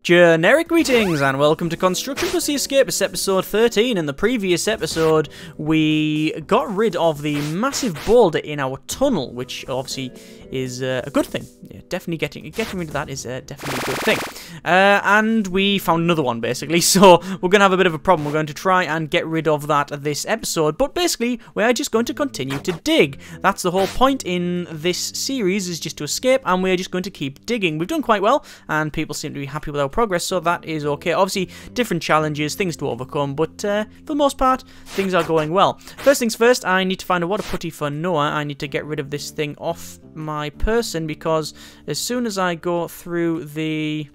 Generic greetings and welcome to Construction plus the Escapists episode 13. In the previous episode, we got rid of the massive boulder in our tunnel, which obviously is a good thing. Yeah, definitely getting rid of that is definitely a good thing. And we found another one, basically, so we're going to have a bit of a problem. We're going to try and get rid of that this episode, but basically, we are just going to continue to dig. That's the whole point in this series, is just to escape, and we're just going to keep digging. We've done quite well, and people seem to be happy with our progress, so that is okay. Obviously, different challenges, things to overcome, but for the most part, things are going well. First things first, I need to find a water putty for Noah. I need to get rid of this thing off my person, because as soon as I go through the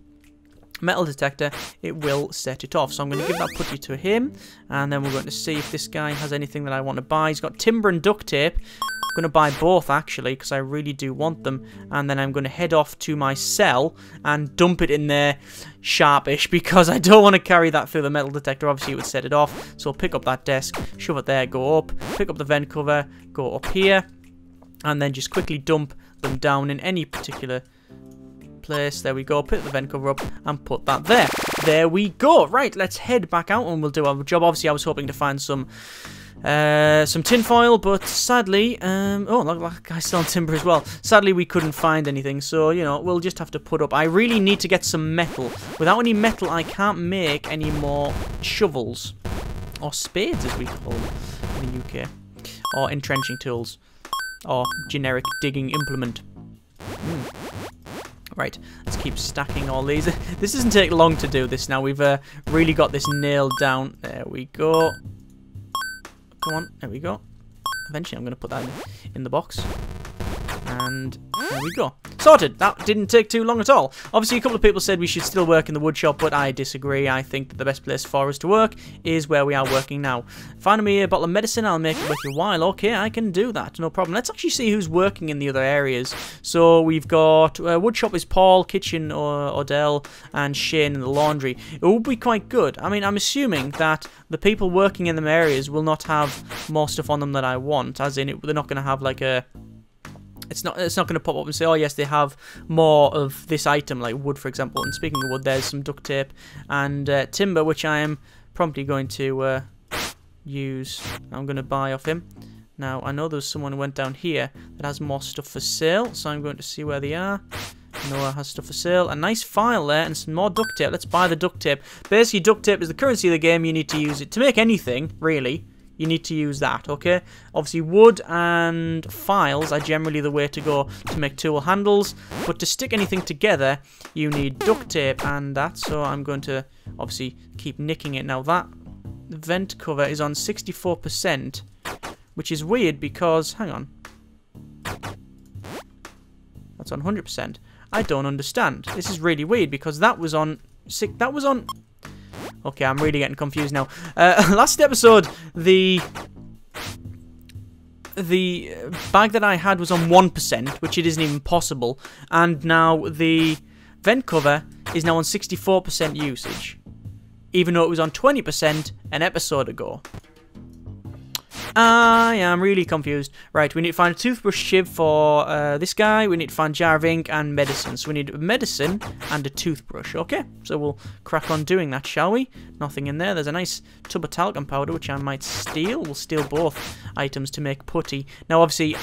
metal detector, it will set it off. So I'm going to give that putty to him, and then we're going to see if this guy has anything that I want to buy. He's got timber and duct tape. I'm going to buy both, actually, because I really do want them. And then I'm going to head off to my cell and dump it in there sharpish, because I don't want to carry that through the metal detector. Obviously, it would set it off. So pick up that desk, shove it there, go up, pick up the vent cover, go up here, and then just quickly dump them down in any particular place. There we go. Put the vent cover up and put that there. There we go. Right, let's head back out and we'll do our job. Obviously, I was hoping to find some tinfoil, but sadly, oh, look, that guy's selling timber as well. Sadly, we couldn't find anything, so, you know, we'll just have to put up. I really need to get some metal. Without any metal, I can't make any more shovels. Or spades, as we call them in the UK. Or entrenching tools. Or generic digging implement. Right, let's keep stacking all these. This doesn't take long to do this now. We've really got this nailed down. There we go. Come on, there we go. Eventually I'm going to put that in the box. And there we go. Sorted! That didn't take too long at all. Obviously, a couple of people said we should still work in the wood shop, but I disagree. I think that the best place for us to work is where we are working now. Find me a bottle of medicine, I'll make it worth your while. Okay, I can do that, no problem. Let's actually see who's working in the other areas. So we've got wood shop is Paul, kitchen Odell, and Shane in the laundry. It will be quite good. I mean, I'm assuming that the people working in them areas will not have more stuff on them that I want, as in they're not going to have like a... It's not going to pop up and say, oh yes, they have more of this item, like wood, for example. And speaking of wood, there's some duct tape and timber, which I am promptly going to use. I'm going to buy off him. Now, I know there's someone who went down here that has more stuff for sale, so I'm going to see where they are. Noah has stuff for sale. A nice file there and some more duct tape. Let's buy the duct tape. Basically, duct tape is the currency of the game. You need to use it to make anything, really. You need to use that, okay? Obviously, wood and files are generally the way to go to make tool handles, but to stick anything together, you need duct tape and that, so I'm going to obviously keep nicking it. Now, that vent cover is on 64%, which is weird because, hang on, that's on 100%. I don't understand. This is really weird because that was on... Okay, I'm really getting confused now. Last episode, the bag that I had was on 1%, which it isn't even possible. And now the vent cover is now on 64% usage, even though it was on 20% an episode ago. I am really confused. Right, we need to find a toothbrush shiv for this guy. We need to find jar of ink and medicine. So we need medicine and a toothbrush. Okay, so we'll crack on doing that, shall we? Nothing in there. There's a nice tub of talcum powder, which I might steal. We'll steal both items to make putty. Now, obviously,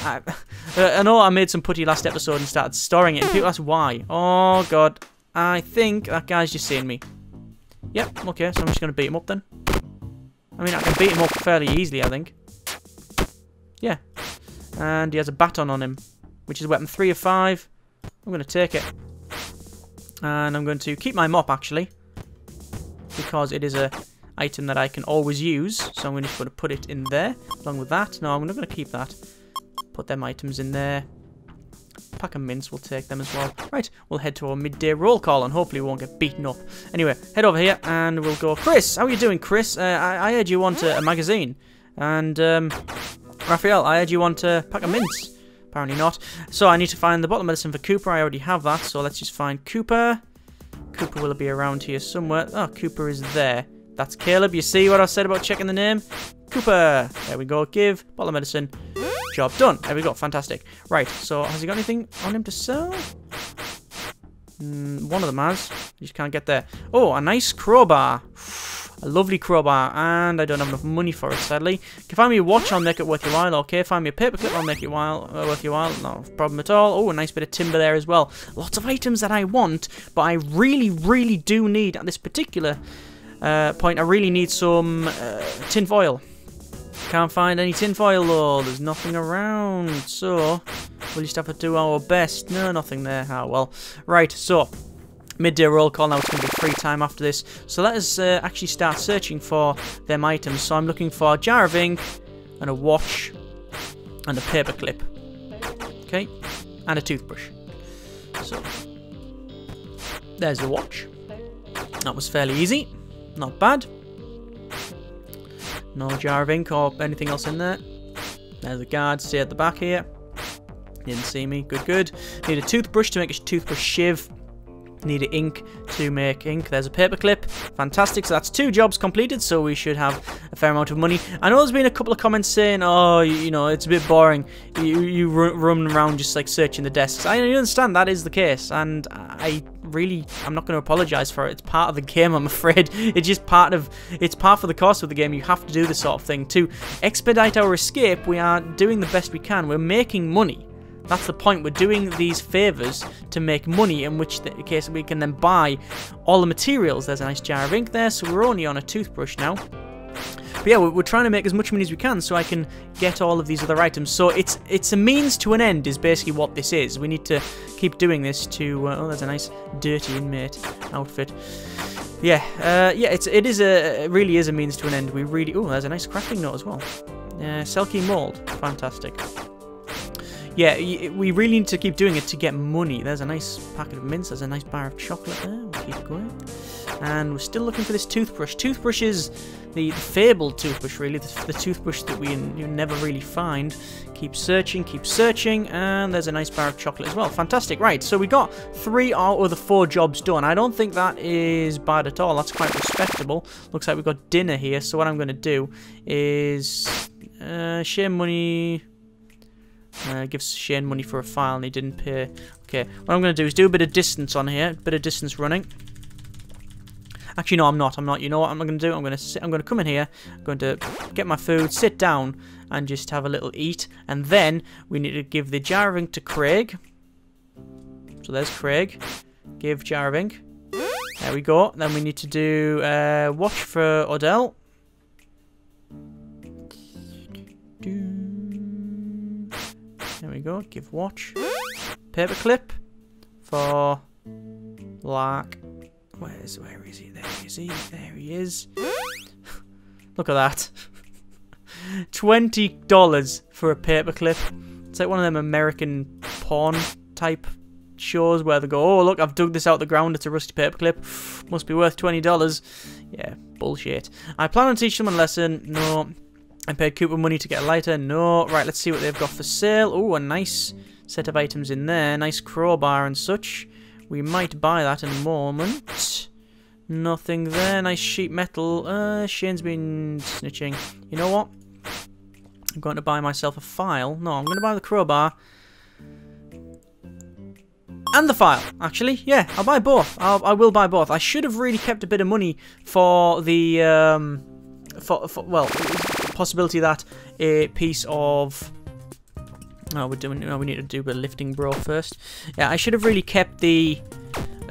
I know I made some putty last episode and started storing it, and people ask why. Oh, God. I think that guy's just seeing me. Yep, okay, so I'm just going to beat him up then. I mean, I can beat him up fairly easily, I think. Yeah, and he has a baton on him, which is weapon 3 of 5. I'm going to take it. And I'm going to keep my mop, actually, because it is a item that I can always use. So I'm just going to put it in there, along with that. No, I'm not going to keep that. Put them items in there. Pack of mints, we'll take them as well. Right, we'll head to our midday roll call, and hopefully we won't get beaten up. Anyway, head over here, and we'll go. Chris, how are you doing, Chris? I heard you want a magazine. And, Raphael, I heard you want a pack of mints. Apparently not. So I need to find the bottle of medicine for Cooper. I already have that, so let's just find Cooper. Cooper will be around here somewhere. Oh, Cooper is there. That's Caleb. You see what I said about checking the name? Cooper. There we go. Give. Bottle of medicine. Job done. There we go. Fantastic. Right, so has he got anything on him to sell? One of them has. You just can't get there. Oh, a nice crowbar. A lovely crowbar, and I don't have enough money for it, sadly. If you find me a watch, I'll make it worth your while. Okay, find me a paperclip, I'll make it worth your while. No problem at all. Oh, a nice bit of timber there as well. Lots of items that I want, but I really, really do need, at this particular point, I really need some tin foil. Can't find any tin foil, though. There's nothing around, so we'll just have to do our best. No, nothing there. Ah, well. Right, so midday roll call. Now it's going to be free time after this. So let us actually start searching for them items. So I'm looking for a jar of ink and a watch and a paperclip. Okay, and a toothbrush. So there's the watch. That was fairly easy. Not bad. No jar of ink or anything else in there. There's the guard. Stay at the back here. Didn't see me. Good, good. Need a toothbrush to make a toothbrush shiv. Need an ink to make ink. There's a paperclip. Fantastic. So that's 2 jobs completed. So we should have a fair amount of money. I know there's been a couple of comments saying, oh, you know, it's a bit boring. You run around just like searching the desks. I understand that is the case. And I'm not going to apologise for it. It's part of the game, I'm afraid. It's just it's part of the course of the game. You have to do this sort of thing. To expedite our escape, we are doing the best we can. We're making money. That's the point. We're doing these favours to make money, in which case we can then buy all the materials. There's a nice jar of ink there, so we're only on a toothbrush now. But yeah, we're trying to make as much money as we can so I can get all of these other items. So it's a means to an end is basically what this is. We need to keep doing this to... oh, there's a nice dirty inmate outfit. Yeah, it really is a means to an end. We really... oh, there's a nice crafting note as well. Selkie mold. Fantastic. Yeah, we really need to keep doing it to get money. There's a nice packet of mints. There's a nice bar of chocolate there. We'll keep it going. And we're still looking for this toothbrush. Toothbrush is the fabled toothbrush, really. The toothbrush that you never really find. Keep searching, and there's a nice bar of chocolate as well. Fantastic. Right, so we got 3 out of the 4 jobs done. I don't think that is bad at all. That's quite respectable. Looks like we've got dinner here. So what I'm going to do is share money... gives Shane money for a file and he didn't pay. Okay, what I'm going to do is do a bit of distance on here. A bit of distance running. Actually, no, I'm not. You know what I'm going to do? I'm going to come in here. I'm going to get my food, sit down, and just have a little eat. And then we need to give the jar of ink to Craig. So there's Craig. Give jar of ink. There we go. Then we need to do watch for Odell. There we go. Give watch. Paperclip for Lark. Where is he? There he is. There he is. Look at that. $20 for a paperclip. It's like one of them American porn type shows where they go, oh look, I've dug this out the ground. It's a rusty paperclip. Must be worth $20. Yeah, bullshit. I plan on teaching them a lesson. No. I paid Cooper money to get a lighter. No. Right, let's see what they've got for sale. Oh, a nice set of items in there. Nice crowbar and such. We might buy that in a moment. Nothing there. Nice sheet metal. Shane's been snitching. You know what? I'm going to buy myself a file. No, I'm going to buy the crowbar. And the file, actually. Yeah, I'll buy both. I will buy both. I should have really kept a bit of money for the... well, possibility that a piece of... oh, we need to do a bit of lifting, bro, first. Yeah, I should have really kept a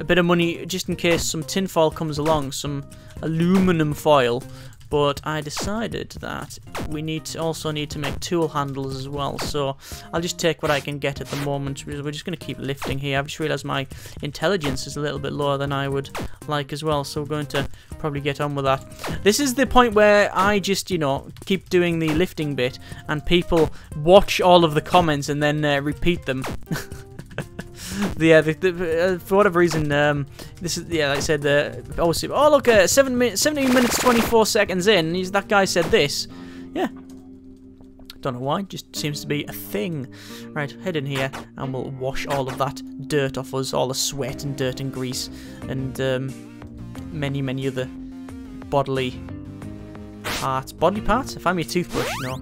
bit of money just in case some tin foil comes along, some aluminum foil. But I decided that we also need to make tool handles as well. So I'll just take what I can get at the moment. We're just going to keep lifting here. I've just realised my intelligence is a little bit lower than I would like as well. So we're going to probably get on with that. This is the point where I just, you know, keep doing the lifting bit. And people watch all of the comments and then repeat them. Yeah, for whatever reason, this is, yeah, like I said, obviously, oh look, 17 minutes 24 seconds in, that guy said this. Yeah, don't know why, just seems to be a thing. Right, head in here and we'll wash all of that dirt off us, all the sweat and dirt and grease and many other bodily parts. Bodily parts? Find me a toothbrush. No,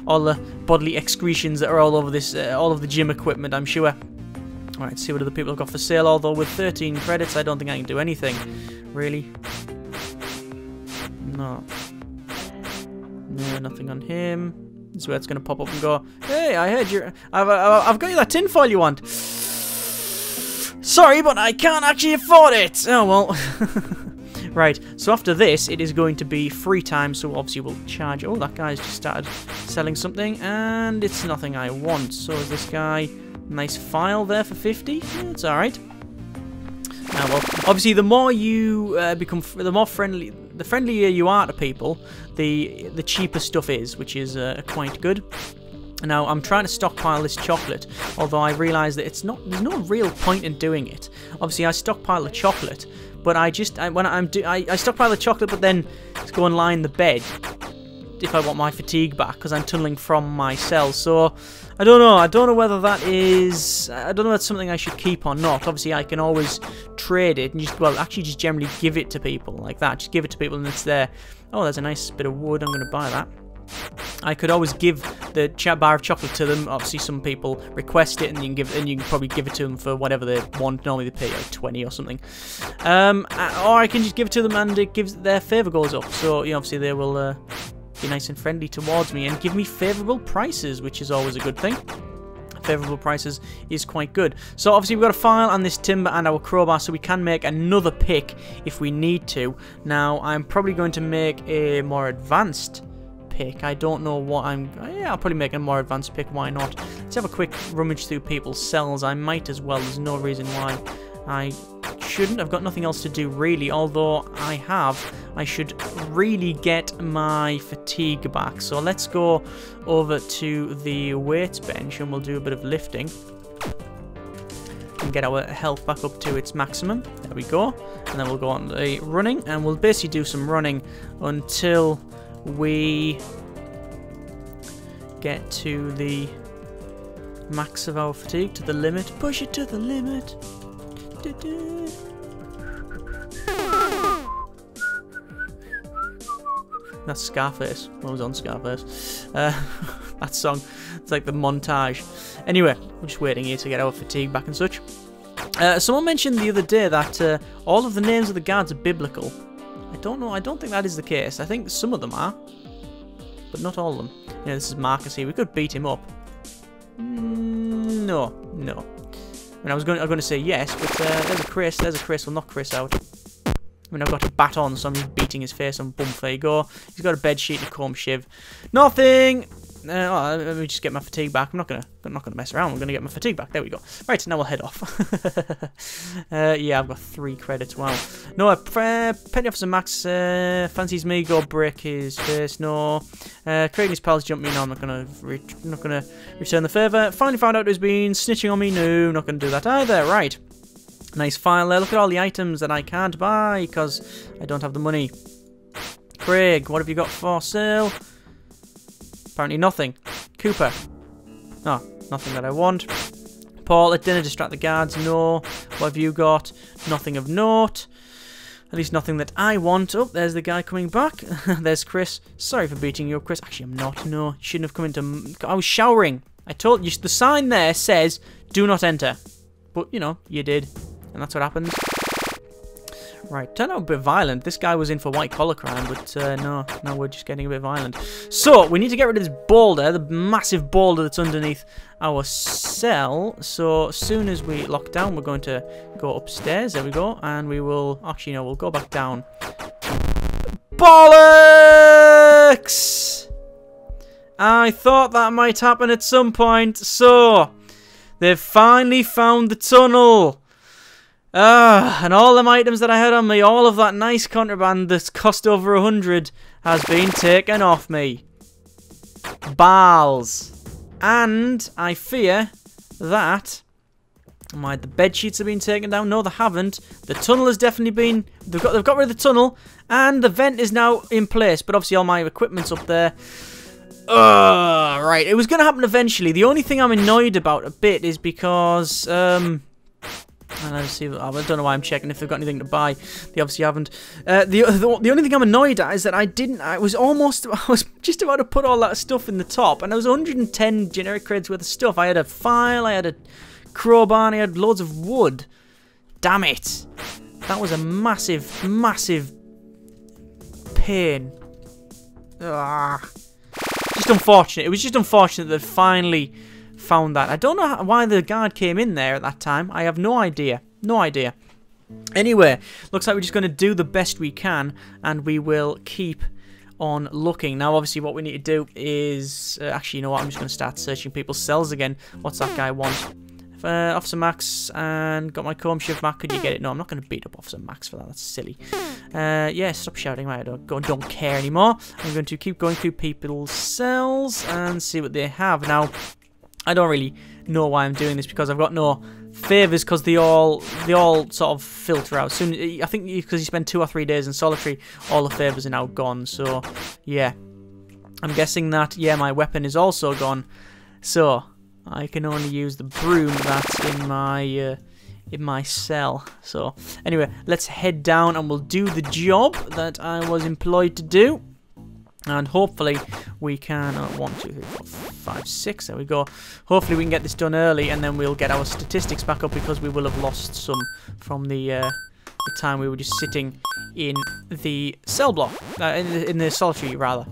all the bodily excretions that are all over this, all of the gym equipment, I'm sure. Right, see what other people have got for sale, although with 13 credits I don't think I can do anything. Really? No. No, nothing on him. This is where it's going to pop up and go, hey, I heard you. I've got you that tinfoil you want. Sorry, but I can't actually afford it. Oh, well. Right, so after this, it is going to be free time, so obviously we'll charge. Oh, that guy's just started selling something, and it's nothing I want. So is this guy. Nice file there for 50. Yeah, it's alright. Well, obviously, the more you become, the friendlier you are to people, the cheaper stuff is, which is quite good. Now, I'm trying to stockpile this chocolate, although I realise that there's no real point in doing it. Obviously, I stockpile the chocolate, but I stockpile the chocolate, but then to go and lie in the bed if I want my fatigue back, because I'm tunneling from my cell. So I don't know. I don't know whether that is. I don't know if that's something I should keep or not. Obviously, I can always trade it and just generally give it to people like that. Just give it to people and it's there. Oh, there's a nice bit of wood. I'm going to buy that. I could always give the bar of chocolate to them. Obviously, some people request it, and you can probably give it to them for whatever they want. Normally, they pay like 20 or something. Or I can just give it to them, and it gives their favour goes up. So, obviously, they will be nice and friendly towards me and give me favourable prices, which is always a good thing. Favourable prices is quite good. So obviously we've got a file and this timber and our crowbar, so we can make another pick if we need to. Now I'm probably going to make a more advanced pick. I don't know what I'll probably make a more advanced pick. Why not? Let's have a quick rummage through people's cells. I might as well. There's no reason why I shouldn't. I've got nothing else to do really, although I should really get my fatigue back. So let's go over to the weights bench and we'll do a bit of lifting and get our health back up to its maximum. There we go. And then we'll go on to running, and we'll basically do some running until we get to the max of our fatigue, to the limit. Push it to the limit. That's Scarface. What was on Scarface? That song. It's like the montage. Anyway, we're just waiting here to get our fatigue back and such. Someone mentioned the other day that all of the names of the guards are biblical. I don't know. I don't think that is the case. I think some of them are, but not all of them. Yeah, this is Marcus here. We could beat him up. No. I mean, I was going to say yes, but there's a Chris. We'll knock Chris out. I mean, I've got a bat on, so I'm just beating his face on bump. There you go. He's got a bed sheet and a comb shiv. Nothing. Let me just get my fatigue back. I'm not gonna mess around. I'm gonna get my fatigue back. There we go. Right, now we'll head off. Yeah, I've got 3 credits. Wow. No, Petty Officer Max fancies me. Go break his face. No. Craig and his pals jump me. No, I'm not gonna return the favour. Finally found out who's been snitching on me. No, not gonna do that either. Right. Nice file there. Look at all the items that I can't buy because I don't have the money. Craig, what have you got for sale? Apparently nothing. Cooper. No, nothing that I want. Paul, at dinner, distract the guards. No. What have you got? Nothing of note. At least nothing that I want. Oh, there's the guy coming back. There's Chris. Sorry for beating you up, Chris. Actually, I'm not. No, you shouldn't have come into... I was showering. I told you. The sign there says, do not enter. But, you did. And that's what happens. Right, turned out a bit violent. This guy was in for white-collar crime, but no, we're just getting a bit violent. So, we need to get rid of this boulder, the massive boulder that's underneath our cell. So, as soon as we lock down, we're going to go upstairs. There we go. And we will... Actually, no, we'll go back down. Bollocks! I thought that might happen at some point. So, they've finally found the tunnel. And all them items that I had on me, all of that nice contraband that's cost over 100 has been taken off me. Bals. And I fear that the bed sheets have been taken down. No, they haven't. The tunnel has definitely been... They've got rid of the tunnel, and the vent is now in place. But obviously all my equipment's up there. Right, it was going to happen eventually. The only thing I'm annoyed about a bit is because... let's see. I don't know why I'm checking if they've got anything to buy. They obviously haven't. The only thing I'm annoyed at is that I was just about to put all that stuff in the top, and there was 110 generic crates worth of stuff. I had a file, I had a crowbar and he had loads of wood. Damn it. That was a massive, massive pain. Ugh. Just unfortunate. It was just unfortunate that they finally found that. I don't know why the guard came in there at that time. I have no idea. No idea. Anyway, looks like we're just going to do the best we can, and we will keep on looking. Now, obviously, what we need to do is... actually, you know what? I'm just going to start searching people's cells again. What's that guy want? Officer Max, and got my comb shift back. Could you get it? No, I'm not going to beat up Officer Max for that. That's silly. Yeah, stop shouting. Right, I don't care anymore. I'm going to keep going through people's cells and see what they have. Now, I don't really know why I'm doing this because I've got no favors because they all sort of filter out. Soon, I think because you spend 2 or 3 days in solitary, all the favors are now gone. So, yeah. I'm guessing that, yeah, my weapon is also gone. So... I can only use the broom that's in my cell. So anyway, let's head down and we'll do the job that I was employed to do. And hopefully we can 1, 2, 3, 4, 5, 6. There we go. Hopefully we can get this done early, and then we'll get our statistics back up because we will have lost some from the time we were just sitting in the cell block, in the solitary rather.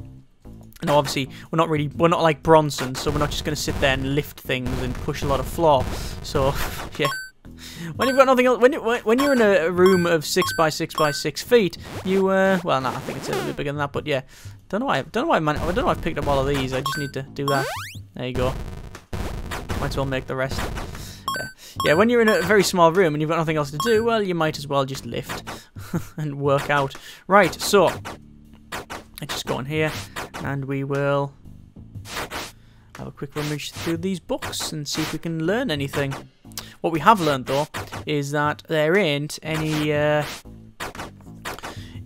Now, obviously, we're not like Bronson, so we're not just going to sit there and lift things and push a lot of floor. So, yeah. When you've got nothing else, when you're in a room of 6 by 6 by 6 feet, you well, no, I think it's a little bit bigger than that, but yeah. I don't know why I've picked up all of these. I just need to do that. There you go. Might as well make the rest. Yeah, when you're in a very small room and you've got nothing else to do, well, you might as well just lift and work out. Right, so let's just go in here. And we will have a quick rummage through these books and see if we can learn anything. What we have learned, though, is that there ain't any... I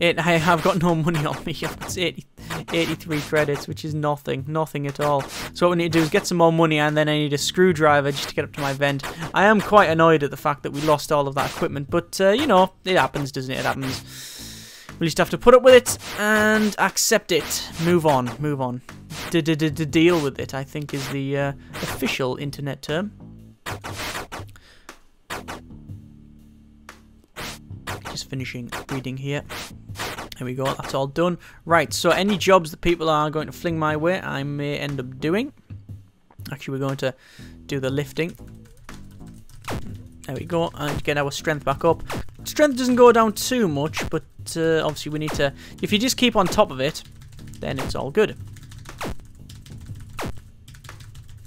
have got no money on me. I've got 83 credits, which is nothing. Nothing at all. So what we need to do is get some more money, and then I need a screwdriver just to get up to my vent. I am quite annoyed at the fact that we lost all of that equipment, but, you know, it happens, doesn't it? It happens. We'll just have to put up with it and accept it. Move on, move on. Deal with it, I think, is the official internet term. Just finishing reading here. There we go, that's all done. Right, so any jobs that people are going to fling my way, I may end up doing. Actually, we're going to do the lifting. There we go, and get our strength back up. Strength doesn't go down too much, but obviously we need to... If you just keep on top of it, then it's all good.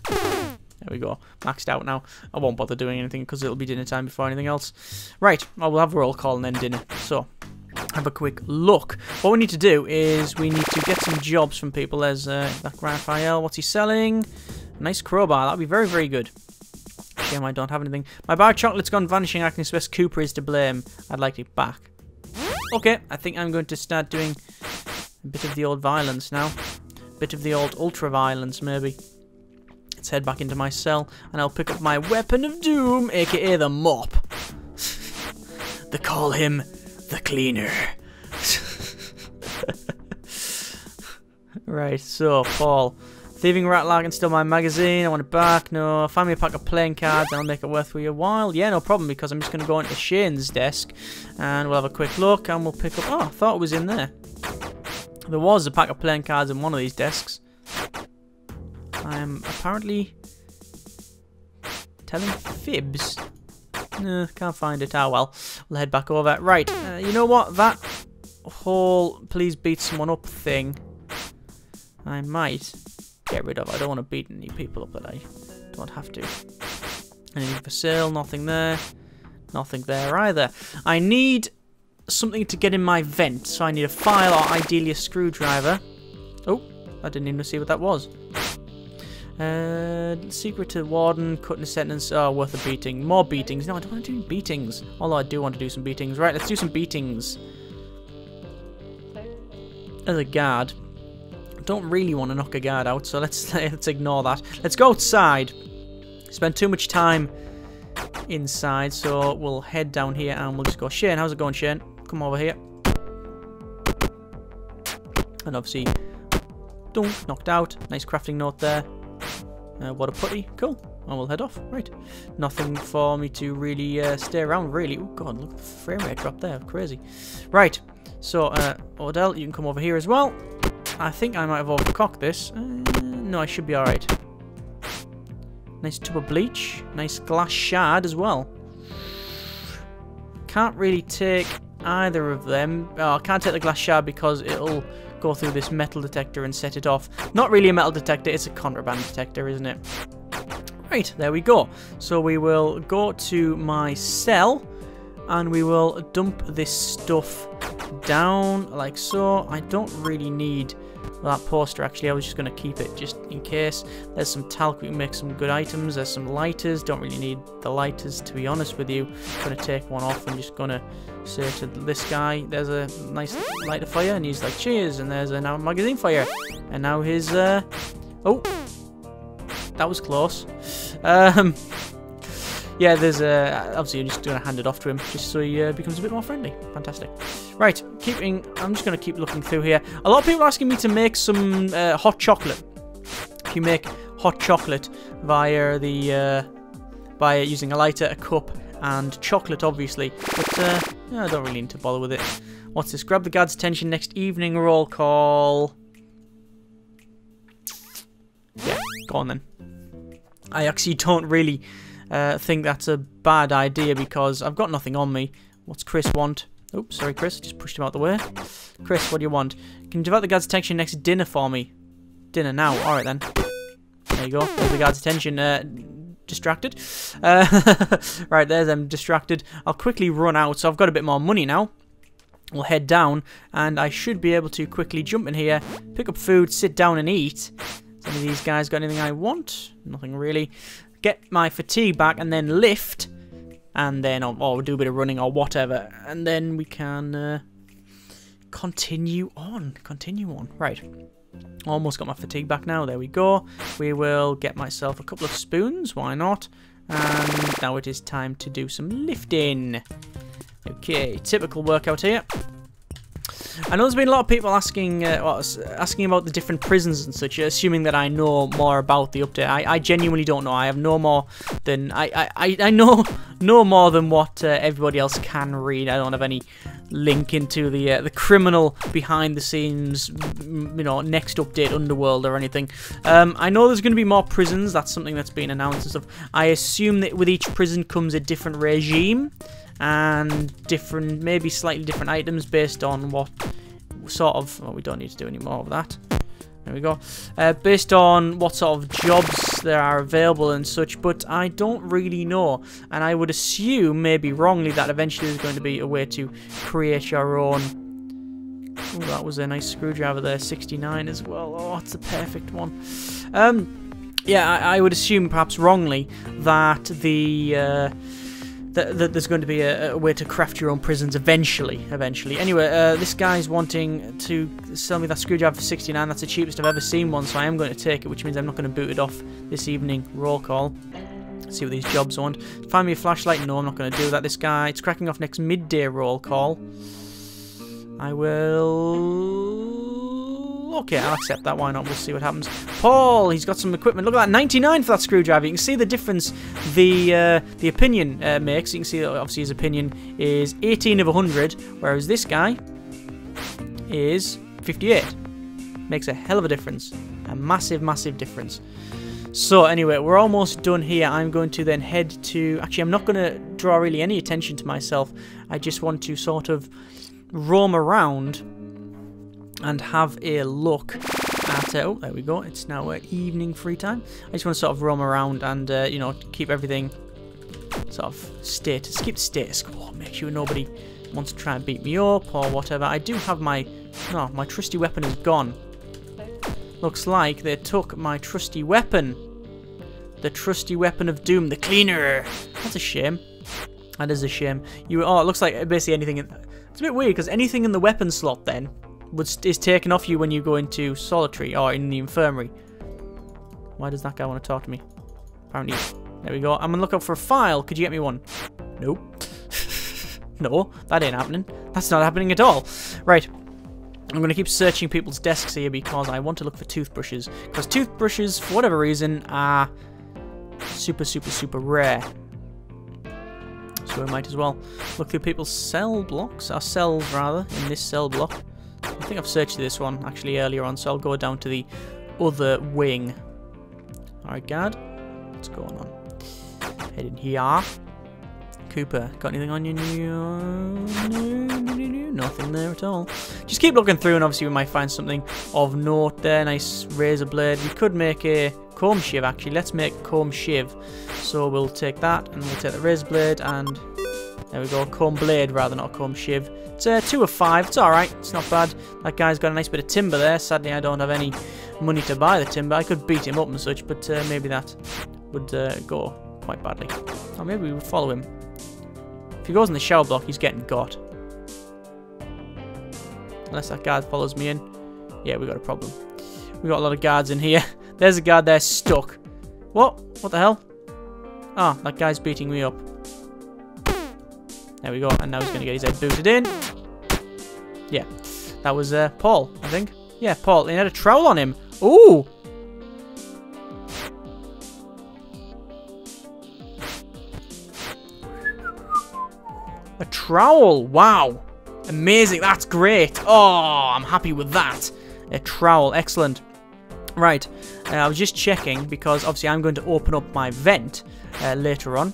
There we go, maxed out now. I won't bother doing anything because it'll be dinner time before anything else. Right, well, we'll have a roll call and then dinner. So, have a quick look. What we need to do is we need to get some jobs from people. There's that Raphael, what's he selling? Nice crowbar, that'll be very, very good. Shame I don't have anything. My bar of chocolate's gone vanishing. I can suspect Cooper is to blame. I'd like it back. Okay, I think I'm going to start doing a bit of the old violence now. A bit of the old ultra-violence, maybe. Let's head back into my cell, and I'll pick up my weapon of doom, aka the mop. They call him the cleaner. Right, so, Paul. Thieving rattle and steal my magazine. I want it back. No. Find me a pack of playing cards and I'll make it worth for you a while. Yeah, no problem, because I'm just going to go into Shane's desk and we'll have a quick look and we'll pick up... Oh, I thought it was in there. There was a pack of playing cards in one of these desks. I'm apparently telling fibs. No, can't find it. Ah, well. We'll head back over. Right, you know what? That whole please beat someone up thing, I might get rid of. I don't want to beat any people up that I don't have to. Anything for sale? Nothing there. Nothing there either. I need something to get in my vent, so I need a file or ideally a screwdriver. Oh, I didn't even see what that was. Secret to warden, cutting a sentence. Oh, worth a beating. More beatings. No, I don't want to do beatings. Although I do want to do some beatings. Right, let's do some beatings. As a guard. Don't really want to knock a guard out, so let's ignore that. Let's go outside. Spend too much time inside, so we'll head down here and we'll just go. Shane, how's it going, Shane? Come over here. And obviously, knocked out. Nice crafting note there. What a putty. Cool. I will head off. Right. Nothing for me to really stay around, really. Oh, God, look at the frame rate drop there. Crazy. Right. So, Odell, you can come over here as well. I think I might have overcocked this. No, I should be alright. Nice tub of bleach. Nice glass shard as well. Can't really take either of them. Oh, I can't take the glass shard because it'll go through this metal detector and set it off. Not really a metal detector, it's a contraband detector, isn't it? Right, there we go. So we will go to my cell and we will dump this stuff down like so. I don't really need that poster, actually. I was just going to keep it just in case. There's some talc, we can make some good items. There's some lighters, don't really need the lighters, to be honest with you. I'm going to take one off. I'm just going to say to this guy, there's a nice lighter fire, and he's like, cheers. And there's a now magazine fire, and now his oh, that was close. Yeah, there's obviously I'm just going to hand it off to him just so he becomes a bit more friendly. Fantastic. Right, I'm just going to keep looking through here. A lot of people are asking me to make some hot chocolate. If you make hot chocolate via the by using a lighter, a cup, and chocolate, obviously. But yeah, I don't really need to bother with it. What's this? Grab the guard's attention next evening. Roll call. Yeah, go on then. I actually don't really think that's a bad idea because I've got nothing on me. What's Chris want? Oops, sorry, Chris. Just pushed him out the way. Chris, what do you want? Can you divert the guard's attention next dinner for me? Dinner now. Alright then. There you go. There's the guard's attention. Distracted. Right, there's them distracted. I'll quickly run out. So I've got a bit more money now. We'll head down. And I should be able to quickly jump in here, pick up food, sit down and eat. Some of these guys got anything I want? Nothing really. Get my fatigue back and then lift. And then, or do a bit of running or whatever. And then we can continue on. Right. Almost got my fatigue back now. There we go. We will get myself a couple of spoons. Why not? And now it is time to do some lifting. Okay, typical workout here. I know there's been a lot of people asking asking about the different prisons and such, assuming that I know more about the update. I genuinely don't know. I have no more than I know no more than what everybody else can read. I don't have any link into the criminal behind the scenes, you know, next update underworld or anything. I know there's going to be more prisons. That's something that's been announced and stuff. I assume that with each prison comes a different regime and different, maybe slightly different items based on what sort of, well, we don't need to do any more of that. There we go. Based on what sort of jobs there are available and such, but I don't really know. And I would assume, maybe wrongly, that eventually there's going to be a way to create your own. Oh, that was a nice screwdriver there, 69 as well. Oh, it's a perfect one. Yeah, I would assume, perhaps wrongly, that that there's going to be a way to craft your own prisons eventually. Anyway, this guy's wanting to sell me that screwdriver for 69. That's the cheapest I've ever seen one, so I am going to take it, which means I'm not going to boot it off this evening. Roll call. Let's see what these jobs want. Find me a flashlight. No, I'm not going to do that. This guy, it's cracking off next midday. Roll call. I will... Okay, I'll accept that. Why not? We'll see what happens. Paul, he's got some equipment. Look at that, 99 for that screwdriver. You can see the difference the opinion makes. You can see that obviously his opinion is 18 of 100, whereas this guy is 58. Makes a hell of a difference. A massive, massive difference. So anyway, we're almost done here. I'm going to then head to... Actually, I'm not going to draw really any attention to myself. I just want to sort of roam around and have a look at... oh, there we go. It's now evening free time. I just want to sort of roam around and, you know, keep everything sort of status. Keep the status quo. Make sure nobody wants to try and beat me up or whatever. I do have my... No, my trusty weapon is gone. Looks like they took my trusty weapon. The trusty weapon of doom. The cleaner. That's a shame. That is a shame. Oh, it looks like basically anything... It's a bit weird because anything in the weapon slot then is taken off you when you go into solitary or in the infirmary. Why does that guy want to talk to me? Apparently. There we go. I'm gonna look up for a file. Could you get me one? Nope. No, that ain't happening. That's not happening at all. Right. I'm going to keep searching people's desks here because I want to look for toothbrushes. Because toothbrushes, for whatever reason, are super, super, super rare. So we might as well look through people's cell blocks, our cells rather, in this cell block. I think I've searched this one actually earlier on, so I'll go down to the other wing. Alright, guard, what's going on? Head in here. Cooper, got anything on you? No, nothing there at all. Just keep looking through, and obviously we might find something of note there. Nice razor blade. We could make a comb shiv actually. Let's make comb shiv. So we'll take that, and we'll take the razor blade, and there we go. Comb blade rather, not a comb shiv. It's 2 of 5. It's alright. It's not bad. That guy's got a nice bit of timber there. Sadly, I don't have any money to buy the timber. I could beat him up and such, but maybe that would go quite badly. Or maybe we would follow him. If he goes in the shower block, he's getting got. Unless that guard follows me in. Yeah, we got a problem. We got a lot of guards in here. There's a guard there stuck. What? What the hell? Ah, that guy's beating me up. There we go. And now he's going to get his head booted in. Yeah. That was Paul, I think. Yeah, Paul. He had a trowel on him. Ooh! A trowel, wow. Amazing, that's great. Oh, I'm happy with that. A trowel, excellent. Right, I was just checking because obviously I'm going to open up my vent later on.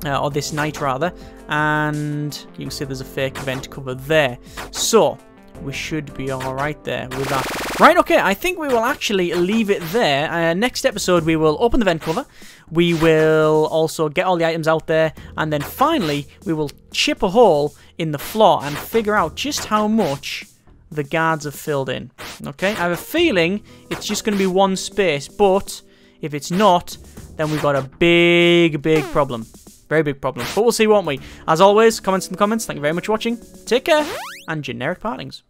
Or this night rather. And you can see there's a fake vent cover there. So, we should be alright there with that. Right, okay, I think we will actually leave it there. Next episode, we will open the vent cover. We will also get all the items out there. And then finally, we will chip a hole in the floor and figure out just how much the guards have filled in. Okay, I have a feeling it's just going to be one space. But if it's not, then we've got a big, big problem. Very big problem. But we'll see, won't we? As always, comments in the comments. Thank you very much for watching. Take care, and generic partings.